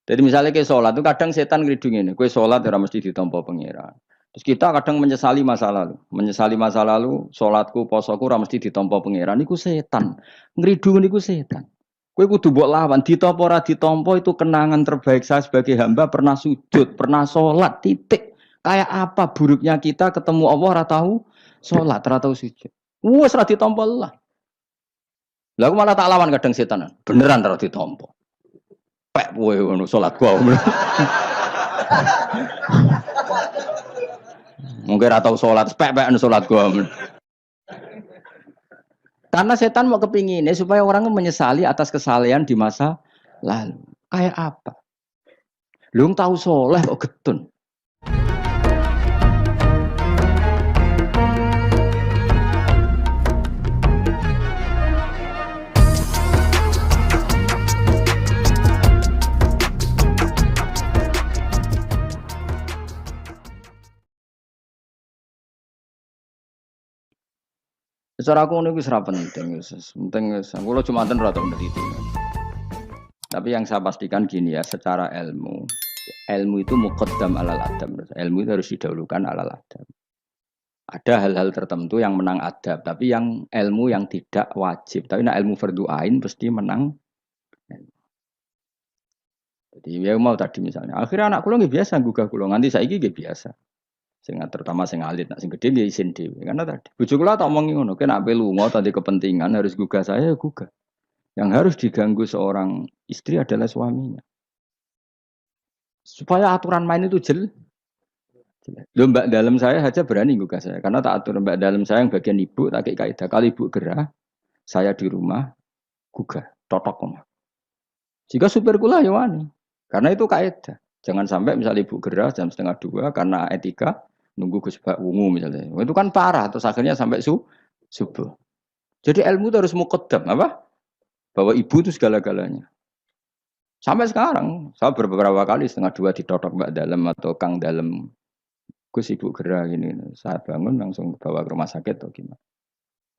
Jadi misalnya ke sholat itu kadang setan ngeridung ini, kue sholat ora mesti ditampa pangeran. Terus kita kadang menyesali masa lalu, sholatku, posoku ora mesti ditampa pangeran. Iku setan, ngeridung niku setan. Kue kudu mbok lawan, ditampa ora ditampa itu kenangan terbaik saya sebagai hamba pernah sujud, pernah sholat, titik. Kayak apa buruknya kita ketemu Allah ora tahu sholat, ora tahu sujud. Wes ora ditampa lah. Lah aku malah tak lawan kadang setan. Beneran ora ditampa. Pek kowe ngono salat gua. Mungkin ora tau salat, pek-pek salat gua. Karena setan mau kepinginnya supaya orang menyesali atas kesalahan di masa lalu. Kayak apa? Lu tahu soleh kok getun. Secara aku ini wis ra penting, aku cuma anten ora tau meneliti. Tapi yang saya pastikan gini ya, secara ilmu itu muqaddam alal adab. Ilmu itu harus didahulukan alal adab. Ada hal-hal tertentu yang menang adab, tapi yang ilmu yang tidak wajib. Tapi nah ilmu fardhu ain pasti menang. Jadi ya mau tadi misalnya, akhirnya anak kula nggih biasa gugah kula, nganti saiki nggih biasa. Terutama sing alit, nak sing gede dia isin dewi. Karena tadi bojo kula tak omongi ngono, kena ape lunga tadi kepentingan harus gugah saya, gugah. Yang harus diganggu seorang istri adalah suaminya. Supaya aturan main itu jelas. Mbak dalam saya aja berani gugah saya, karena tak atur mbak dalam saya yang bagian ibu, tak kayak kaidah. Kali ibu gerah, saya di rumah gugah, totok omah. Jika supir kula ya wani, karena itu kaidah. Jangan sampai misalnya ibu gerah jam 1:30 karena etika. Nunggu Gus Bak wungu misalnya. Itu kan parah terus akhirnya sampai subuh. Jadi ilmu itu harus muqaddam apa? Bahwa ibu itu segala-galanya. Sampai sekarang saya beberapa kali 1:30 ditotok Mbak Dalem atau Kang Dalem. Gus ibu gerah gini. Saya bangun langsung bawa ke rumah sakit atau gimana.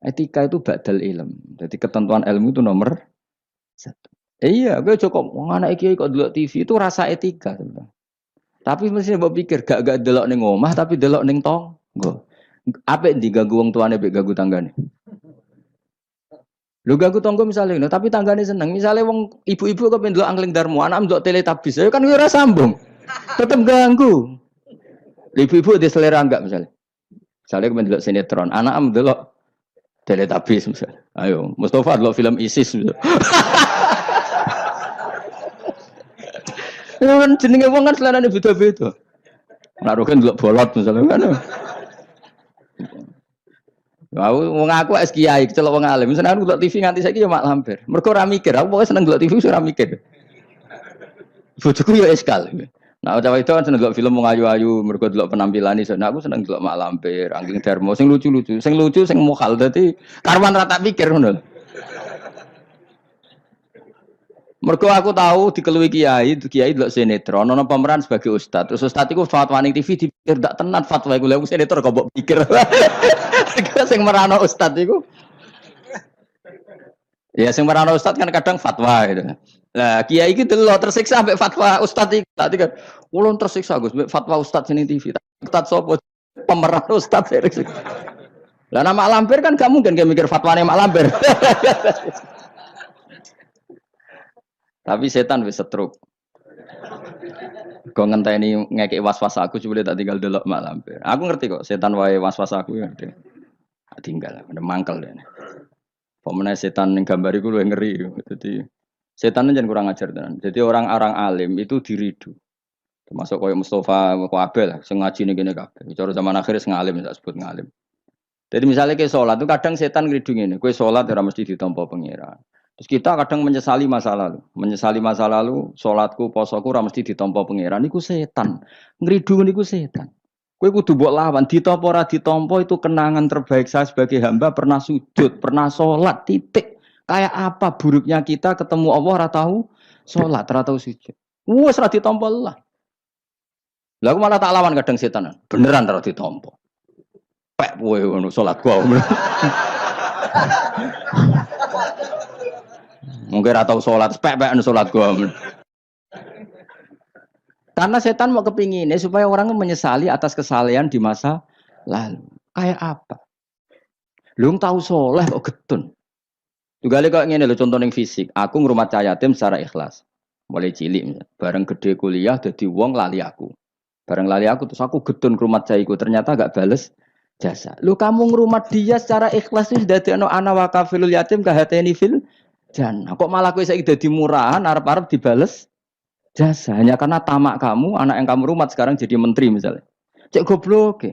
Etika itu ba'dal ilm. Jadi ketentuan ilmu itu nomor 1. Iya, gue cukup anak kiai kok delok TV itu rasa etika sebenarnya. Tapi mesti mbok pikir gak delok ning omah tapi delok ning tangga. Apik diganggu wong tuane mbek ganggu tanggane. Lho ganggu tangga misale tapi tanggane seneng. Misale wong ibu-ibu kok pendelok angling darmo, anak ndelok teletabis, ya kan ora sambung. Tetep ganggu. Ibu-ibu di selera enggak misale. Misale kok pendelok sinetron, anak ndelok teletabis misale. Ayo, Mustafa delok film ISIS. Ya kan jenenge wong kan selerane beda-beda. Ngaruhkan delok bolot misalnya kan. Wong aku es kiai celok wong alim. Misalnya aku delok TV nganti saiki ya mak lampir. Mergo ora mikir, aku pokoke seneng delok TV ora mikir. Bojoku ya eskal. Nah, cawe itu kan seneng delok film wong ayu-ayu, mergo delok penampilane. Nah, aku seneng delok mak lampir, angling darmo sing lucu-lucu, sing mokal dadi karwan ra tak pikir ngono. Mergo aku tahu dikelui kiai delok sinetron ana pemeran sebagai ustad. Terus ustad iku fatwa ning TV dipikir ndak tenan fatwa iku. Lha sinetron kok mbok pikir. Sing merano ustad iku. Ya sing merano ustad kan kadang fatwa gitu. Lah kiai iki delok tersiksa ambek fatwa ustad iki. Tadi kan ulun tersiksa Gus ambek fatwa ustad ning TV. Ustad sapa pemeran ustad. Lah nama lampir kan gak mungkin mikir fatwane mak lampir. Tapi setan wis setruk. Kok ngenteni ngekek was-was aku coba tak tinggal delok mak lampir. Aku ngerti kok setan wae was-was aku ngerti. Tak tinggal ada mangkel dene. Pemene setan ning gambar iku luwih ngeri. Jadi setan jangan kurang ajar tenan. Jadi orang-orang alim itu diridu. Termasuk koyo Mustafa Abel sing ngaji ning kene kabeh. Cara zaman akhir sing alim tak sebut ngalim. Jadi misalnya ke sholat itu kadang setan ngeridung ini. Kowe sholat ora mesti ditampa pangeran. Terus kita kadang menyesali masa lalu, sholatku, posoku, ora mesti ditampa pangeran. Iku setan, ngeridung niku setan. Kowe kudu mbok lawan, ditampa ora ditampa itu kenangan terbaik saya sebagai hamba pernah sujud, pernah sholat, titik. Kayak apa buruknya kita ketemu Allah ora tahu sholat, ora tahu sujud. Wes ora ditampa lah. Lah aku malah tak lawan kadang setan. Beneran ora ditampa. Pek kowe ngono sholat gua. Mungkin atau sholat, pek-pek sholat gua. Karena setan mau kepinginnya supaya orang menyesali atas kesalahan di masa lalu. Kayak apa? Lu tahu soleh kok getun. Juga kok ngene lho contoh ning fisik. Aku ngrumat cah yatim secara ikhlas. Mulai cilik bareng gede kuliah dadi wong lali aku. Bareng lali aku terus aku getun ngrumat cah iku ternyata gak bales jasa. Lu kamu ngrumat dia secara ikhlas itu dadekno ana wa kafilul yatim kahateni fil jannah. Kok malah kowe saiki dadi murahan arep-arep dibales jasa hanya karena tamak kamu, anak yang kamu rumat sekarang jadi menteri misalnya. Cek goblok.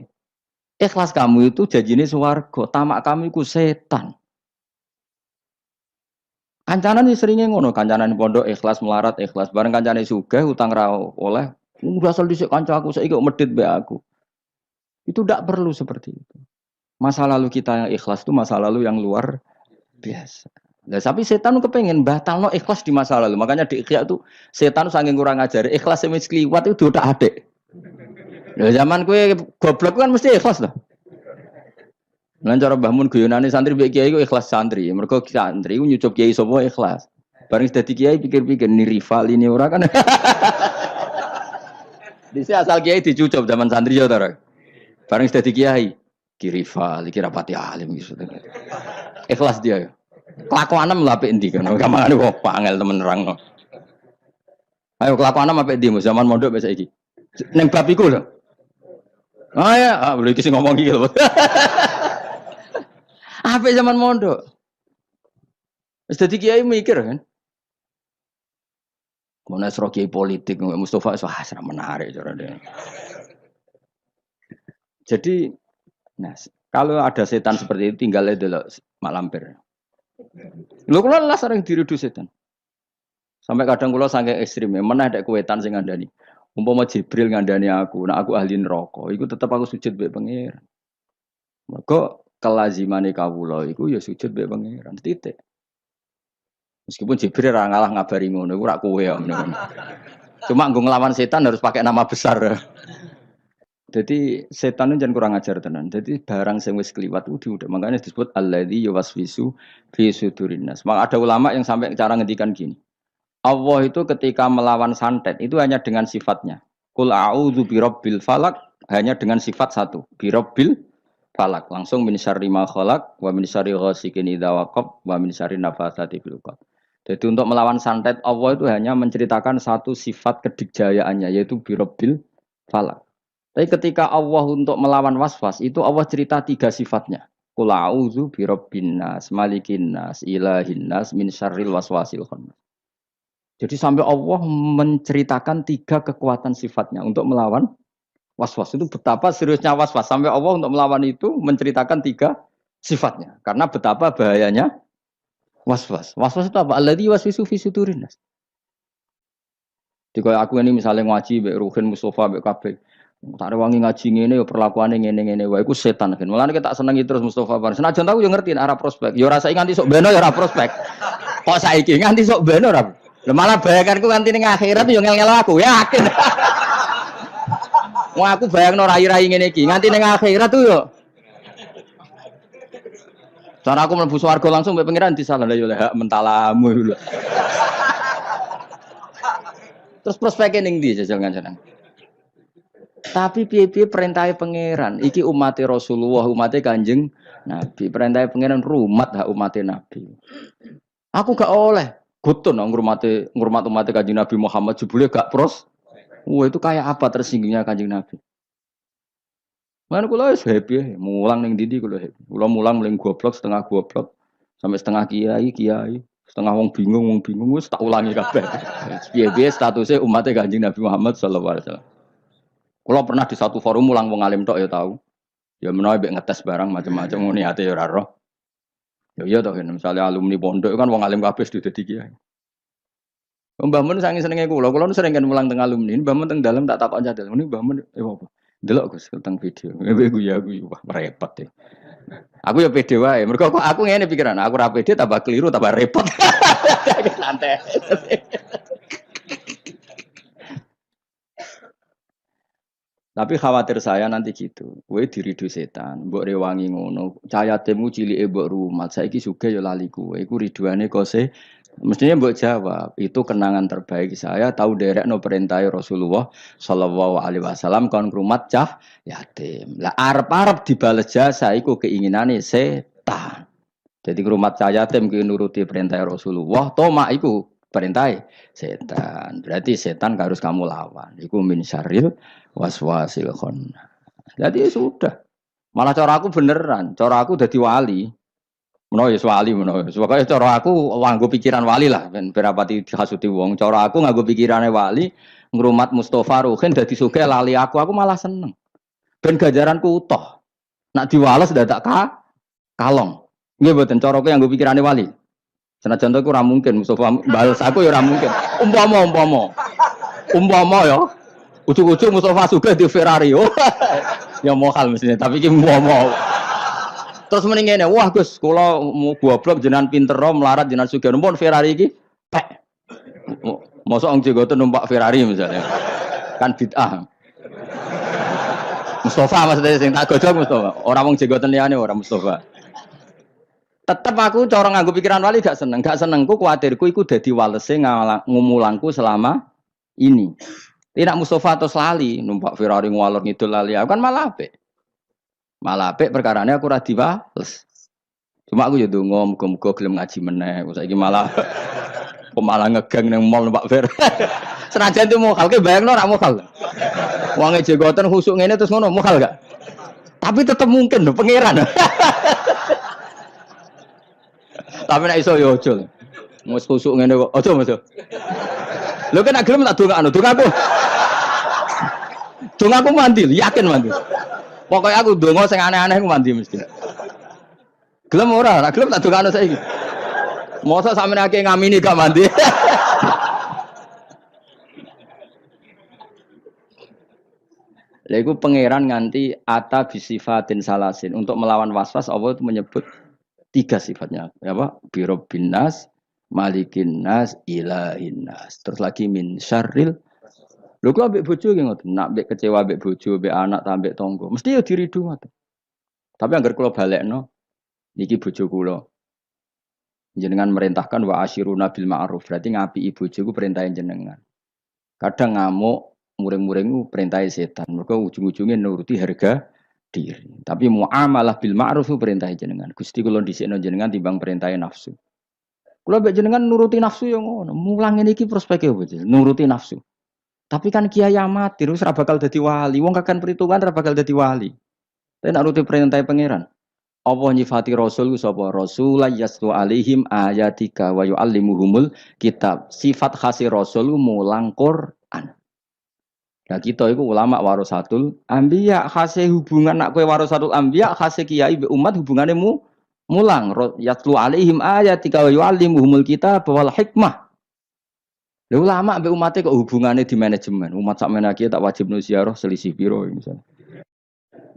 Ikhlas kamu itu janjine swarga, tamak kamu itu setan. Kancanan seringnya ngono, kancanan pondok ikhlas melarat ikhlas, bareng kancane sugih utang ra oleh, udah asal dhisik kanca aku saiki kok medhit mbek aku. Itu tidak perlu seperti itu. Masa lalu kita yang ikhlas itu masa lalu yang luar biasa. Nah, tapi setan kepengen batalno ikhlas di masa lalu. Makanya di Ikhya itu setan saking kurang ajar, ikhlas sing wis kliwat itu udah adek. Ya zaman kue goblok kan mesti ikhlas lah. Lan cara Mbah Mun guyonane santri mbek kiai ku ikhlas santri. Mergo santri ku nyucup kiai sapa ikhlas. Bareng dadi kiai pikir-pikir ni rival ini ora kan. Dise asal kiai dicucup zaman santri ya ta. Bareng dadi kiai ki rival iki rapati alim gitu. Ikhlas dia. Kelakuanem lho apik endi kan. Kamane kok pangel temen nerangno. Ayo kelakuanem apik endi zaman mondok wis saiki. Ning bab iku lho. Ah ya, boleh iki sing ngomong iki lho. Apa zaman mondok? Wis dadi kiai mikir kan. Mana seru kiai politik Mustafa wah serem menarik cara dia. Jadi nah, kalau ada setan seperti itu tinggal delok Mak Lampir. Lho kula lah sering diridu setan. Sampai kadang kula saking ekstrem meneh nek kuwetan sing ngandani. Umpama Jibril ngandani aku, nah aku ahli neraka, iku tetep aku sujud mbek pangeran. Mergo kelazimane kawula iku ya sujud mbek pangeran titik. Meskipun Jibril ora ngalah ngabari ngono, iku ora kowe ya ngono. Cuma nggo nglawan setan harus pakai nama besar. Jadi setan itu jangan kurang ajar tenan. Jadi barang sing wis kliwat itu diudah. Makanya disebut alladzi yuwaswisu fi sudurin nas. Maka ada ulama yang sampai cara ngendikan gini. Allah itu ketika melawan santet itu hanya dengan sifatnya. Qul a'udzu birabbil falak hanya dengan sifat satu, birabbil falak. Langsung min syarri ma khalaq wa min syarri ghasikin idza waqab wa min syarri nafatsati fil 'uqad. Jadi untuk melawan santet Allah itu hanya menceritakan satu sifat kedikjayaannya yaitu birabbil falak. Tapi ketika Allah untuk melawan waswas itu Allah cerita tiga sifatnya. Qul a'udzu birabbin nas, malikin nas, ilahin nas min syarril waswasil khannas. Jadi sampai Allah menceritakan tiga kekuatan sifatnya untuk melawan waswas. Itu betapa seriusnya waswas. Sampai Allah untuk melawan itu menceritakan tiga sifatnya. Karena betapa bahayanya waswas. Waswas itu apa? Alladzi waswisu fi sudurin nas. Jika aku ini misalnya ngaji mbek Ruhin Mustafa mbek kabeh. Tak rewangi ngaji ngene yo perlakuane ngene-ngene wae iku setan kan. Mulane kita senengi terus Mustafa Bar. Senajan tahu yo ngerti arah prospek. Yo rasa nganti sok beno yo ora prospek. Kok saiki nganti sok beno ora. Lha malah bayanganku nganti ning akhirat yo ngel-ngel aku, yakin. Wah aku bayangno rai-rai ngene iki, nganti ning akhirat tuh yo. Cara aku mlebu swarga langsung mbek pangeran disalah yo hak mentalamu lho. Terus prospeknya ning ndi jajal kancanan. Tapi piye-piye perintahnya pangeran, iki umatnya Rasulullah, umatnya Kanjeng Nabi, perintahnya pangeran rumat hak umatnya Nabi. Aku gak oleh gutun ngurmat umatnya Kanjeng Nabi Muhammad jebule gak pros. Wah itu kayak apa tersinggungnya Kanjeng Nabi. Mana kula wis happy, mulang ning ndi kula happy. Kula mulang mling goblok setengah goblok sampai setengah kiai, setengah wong bingung wis tak ulangi kabeh. Piye-piye statusnya umatnya Kanjeng Nabi Muhammad sallallahu alaihi wasallam. Kalau pernah di satu forum mulang wong alim tok ya tahu. Ya menawa mbek ngetes barang macam-macam ngene ate ya ora roh. Ya iya toh misalnya alumni pondok kan wong alim kabeh sudah dadi kiai. Mbah Mun sange senenge kula nu sering kan mulang teng alumni. Mbah Mun teng dalem tak takon jadil. Ini Mbah Mun apa? Delok Gus teng video. Aku ya wah repot ya. Aku ya pede wae. Mergo aku ngene pikiran, aku ora pede tambah keliru tambah repot. Santai. Tapi khawatir saya nanti gitu. Kowe diridu setan, mbok rewangi ngono. Cahaya temu cilike mbok rumat. Saiki sugih ya lali kowe. Iku riduane kose Mestinya mbok jawab, itu kenangan terbaik saya tahu derekno perintah Rasulullah sallallahu alaihi wasallam kon ngrumat cah yatim. Lah arep-arep dibales jasa iku keinginane setan. Jadi ngrumat cah yatim ki nuruti perintah Rasulullah, tomak iku perintah setan. Berarti setan harus kamu lawan. Iku min syarril waswasil khannas. Jadi sudah. Malah cara aku beneran, cara aku dadi wali. Menawa wali menawa. Pokoke cara aku nganggo pikiran wali lah ben berapati dihasuti wong. Cara aku nganggo pikirane wali ngrumat Mustofa Ruhin dadi sugih lali aku malah seneng. Ben ganjaranku utuh. Nak diwales dadak kalong. Nggih mboten cara aku nganggo pikirane wali. Senajan to iku ora mungkin Mustofa bales aku ya ora mungkin. Umpama ya. Ujug-ujug Mustofa sugih di Ferrari. Oh. Ya mohal mestinya, tapi iki umpama. Terus mending ngene, wah Gus, kula mau goblok jenengan pinter melarat jenengan sugih numpun Ferrari iki pek. Mosok wong jenggoten numpak Ferrari misalnya. Kan bid'ah. Mustofa maksudnya sing tak gojok Mustofa. Ora wong jenggoten liyane ora Mustofa. Tetep aku cara nganggo pikiran wali gak seneng. Gak senengku kuwatirku iku dadi walese ngumulangku selama ini. Tidak Mustofa terus lali numpak Ferrari ngwalor ngidul lali. Aku kan malah apik. Malah apik perkarane aku ora diwales. Cuma aku ya ndonga muga-muga gelem ngaji meneh. Saiki malah ngegeng ning mall numpak Fer. Senajan itu mokal ke bayangno ora mokal. Wonge jenggoten khusuk ngene terus ngono mokal gak? Tapi tetep mungkin lho pangeran. Tapi nek iso ya aja. Wis khusuk ngene kok aja Mas. Lho kan gelem tak dongakno, dongaku mandi, yakin mandi. Pokoknya aku dongo sing aneh-aneh aku mandi mesti. Gelem ora gelem tak dongakno saiki. Mosok sampeyan akeh ngamini gak mandi. Lha iku pangeran nganti ata bisifatin salasin untuk melawan waswas Allah itu menyebut 3 sifatnya. Apa? Birabbin nas, malikin nas, ilahin nas. Terus lagi min syarril. Lho kok ambek bojo ki ngoten, nak ambek kecewa ambek bojo, ambek anak ta ambek tangga, mesti ya diridu ngoten. Tapi anggar kula balekno, niki bojo kula. Jenengan merintahkan wa asyiruna bil ma'ruf, berarti ngapiki bojo ku perintahe jenengan. Kadang ngamuk, muring-muring ku perintahe setan. Mergo ujung-ujunge nuruti harga diri. Tapi muamalah bil ma'ruf ku perintahe jenengan. Gusti kula dhisikno jenengan timbang perintahe nafsu. Kula mbek jenengan nuruti nafsu ya ngono. Mulang ngene iki prospeke opo, nuruti nafsu. Tapi kan kiai amatir wis ora bakal dadi wali. Wong kakan perhitungan ora bakal dadi wali. Tapi nek nuruti perintah pangeran. Apa nyifati rasul sapa? Rasul yaslu alaihim ayatika wa yuallimuhumul kitab. Sifat khas rasul mulang Quran. Nah kita iku ulama warasatul anbiya, khas hubungan nak kowe warasatul anbiya, khas kiai be umat hubungane mulang yaslu alaihim ayatika wa yuallimuhumul kitab wal hikmah. Lha ulama mbek umate kok hubungane di manajemen. Umat sakmene iki tak wajib ziarah selisih piro misalnya.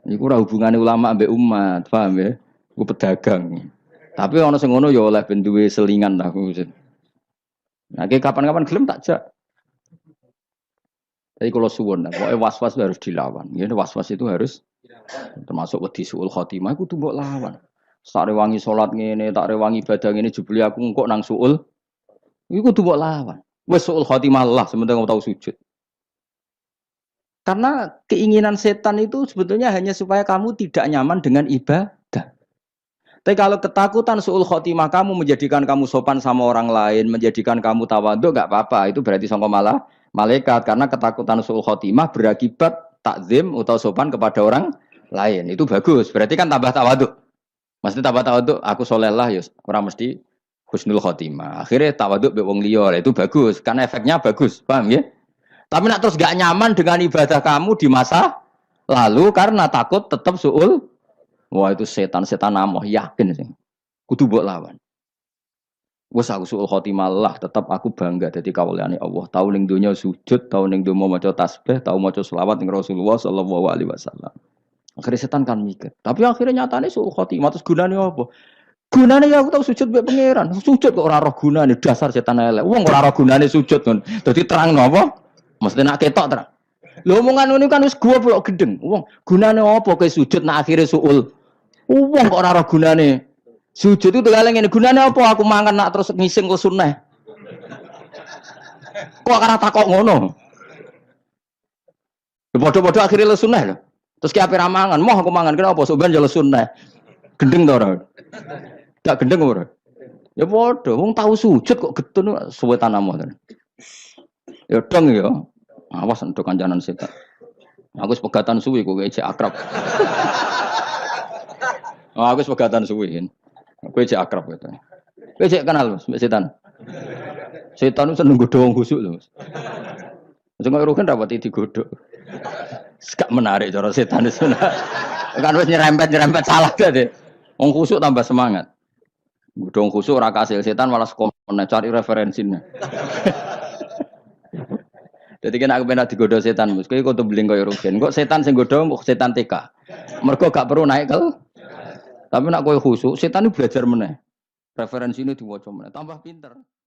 Iku ora hubungane ulama mbek umat, paham ya? Ku pedagang. Tapi ana sing ngono ya oleh ben duwe selingan lah aku. Nah, kapan-kapan gelem tak jak. Tapi kalau suwun, pokoknya was-was harus dilawan. Ya, was-was itu harus termasuk wedi suul khotimah kudu mbok lawan. Tak rewangi salat ngene, tak rewangi ibadah ngene jebule aku engkok nang suul. Iku kudu mbok lawan. Wes suul khotimah lah, sementing kamu tahu sujud. Karena keinginan setan itu sebetulnya hanya supaya kamu tidak nyaman dengan ibadah. Tapi kalau ketakutan suul khotimah kamu menjadikan kamu sopan sama orang lain, menjadikan kamu tawadhu, gak apa-apa. Itu berarti sangka malah malaikat. Karena ketakutan suul khotimah berakibat takzim atau sopan kepada orang lain. Itu bagus. Berarti kan tambah tawadhu. Mesti tambah tawadhu, aku soleh lah, ya orang mesti husnul khotimah. Akhirnya tawaduk be wong liya, itu bagus karena efeknya bagus, paham ya? Tapi nak terus gak nyaman dengan ibadah kamu di masa lalu karena takut tetap suul. Wah itu setan-setan amoh, yakin sih. Kudu mbok lawan. Wes aku suul khotimah lah, tetap aku bangga dadi kawulane Allah. Tau ning donya sujud, tau ning donya maca tasbih, tau maca selawat ning Rasulullah sallallahu alaihi wasallam. Akhirnya setan kan mikir. Tapi akhirnya nyatane suul khotimah terus gunane apa? Gunane ya aku tau sujud mbek pangeran. Sujud kok ora roh gunane, dasar setan elek. Wong ora roh gunane sujud kon. Dadi terang napa? Mesti nak ketok terang. Lho omongan ngono kan wis goblok gedeng. Wong gunane apa kowe sujud nak akhire suul? Wong kok ora roh gunane. Sujud itu tegale ngene, gunane apa aku mangan nak terus ngising kok sunah. Kok karena takok ngono? Bodoh-bodoh akhirnya le sunah lho. Terus ki ape ramangan, moh aku mangan kenapa soban jale sunah. Gendeng to ora? Gak gendeng ora? Ya bodoh, wong tahu sujud kok getun suwe tanamo. Ya dong ya. Awas entuk kancanan setan. Aku wis pegatan suwi kok ejek akrab. Oh, aku wis pegatan suwi. Aku ejek akrab gitu. Kowe ejek kenal Mas, mbek setan. Setan itu seneng godho wong khusuk lho, Mas. Sing kok rugen rapati digodhog. Gak menarik cara setan itu. Kan wis nyerempet salah deh. Wong khusuk tambah semangat. Godho wong khusuk ora kasil setan malah sekomen cari referensinya. Jadi kan aku pernah digodho setan, Mus. Kowe kudu beling koyo rugen. Kok setan sing godho mbok setan TK. Mergo gak perlu naik kel. Tapi nak kowe khusuk, setan itu belajar meneh. Referensine diwaca meneh, tambah pinter.